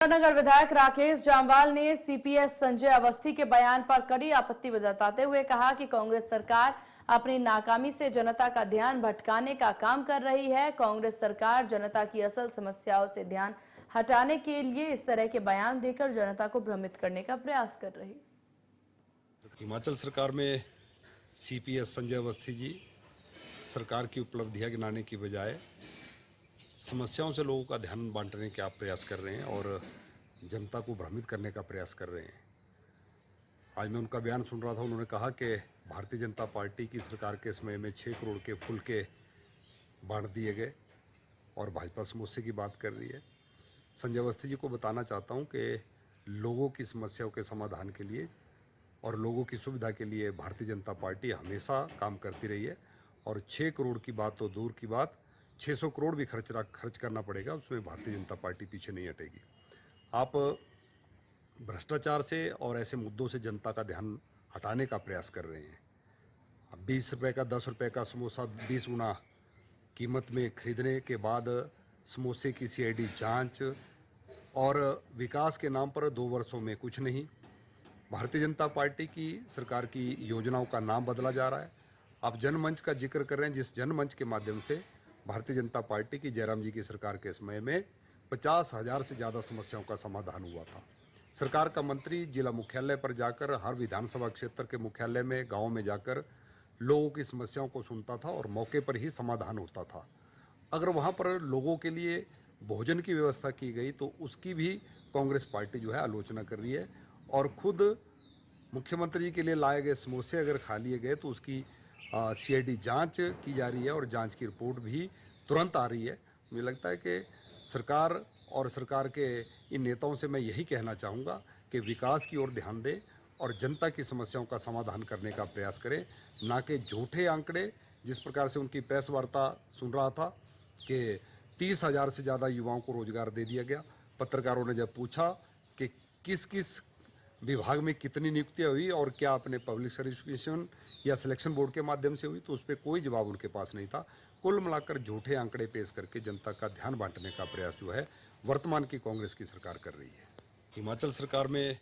नगर विधायक राकेश जामवाल ने सीपीएस संजय अवस्थी के बयान पर कड़ी आपत्ति जताते हुए कहा कि कांग्रेस सरकार अपनी नाकामी से जनता का ध्यान भटकाने का काम कर रही है। कांग्रेस सरकार जनता की असल समस्याओं से ध्यान हटाने के लिए इस तरह के बयान देकर जनता को भ्रमित करने का प्रयास कर रही है। हिमाचल सरकार में सीपीएस संजय अवस्थी जी सरकार की उपलब्धियां गिनाने की बजाय समस्याओं से लोगों का ध्यान बांटने का प्रयास कर रहे हैं और जनता को भ्रमित करने का प्रयास कर रहे हैं। आज मैं उनका बयान सुन रहा था। उन्होंने कहा कि भारतीय जनता पार्टी की सरकार के समय में 6 करोड़ के फुलके बांट दिए गए और भाजपा समोसे की बात कर रही है। संजय अवस्थी जी को बताना चाहता हूं कि लोगों की समस्याओं के समाधान के लिए और लोगों की सुविधा के लिए भारतीय जनता पार्टी हमेशा काम करती रही है और 6 करोड़ की बात तो दूर की बात, 600 करोड़ भी खर्च करना पड़ेगा, उसमें भारतीय जनता पार्टी पीछे नहीं हटेगी। आप भ्रष्टाचार से और ऐसे मुद्दों से जनता का ध्यान हटाने का प्रयास कर रहे हैं। अब 20 रुपये का 10 रुपये का समोसा 20 गुना कीमत में खरीदने के बाद समोसे की सीआईडी जांच और विकास के नाम पर 2 वर्षों में कुछ नहीं। भारतीय जनता पार्टी की सरकार की योजनाओं का नाम बदला जा रहा है। आप जनमंच का जिक्र कर रहे हैं, जिस जनमंच के माध्यम से भारतीय जनता पार्टी की जयराम जी की सरकार के समय में 50,000 से ज़्यादा समस्याओं का समाधान हुआ था। सरकार का मंत्री जिला मुख्यालय पर जाकर, हर विधानसभा क्षेत्र के मुख्यालय में, गांव में जाकर लोगों की समस्याओं को सुनता था और मौके पर ही समाधान होता था। अगर वहां पर लोगों के लिए भोजन की व्यवस्था की गई तो उसकी भी कांग्रेस पार्टी जो है आलोचना कर रही है और खुद मुख्यमंत्री जी के लिए लाए गए समोसे अगर खा लिए गए तो उसकी सीआईडी जांच की जा रही है और जांच की रिपोर्ट भी तुरंत आ रही है। मुझे लगता है कि सरकार और सरकार के इन नेताओं से मैं यही कहना चाहूँगा कि विकास की ओर ध्यान दें और जनता की समस्याओं का समाधान करने का प्रयास करें, ना कि झूठे आंकड़े। जिस प्रकार से उनकी प्रेस वार्ता सुन रहा था कि 30,000 से ज़्यादा युवाओं को रोजगार दे दिया गया। पत्रकारों ने जब पूछा कि किस किस विभाग में कितनी नियुक्तियां हुई और क्या अपने पब्लिक सर्विस कमीशन या सिलेक्शन बोर्ड के माध्यम से हुई, तो उस पर कोई जवाब उनके पास नहीं था। कुल मिलाकर झूठे आंकड़े पेश करके जनता का ध्यान बांटने का प्रयास जो है वर्तमान की कांग्रेस की सरकार कर रही है। हिमाचल सरकार में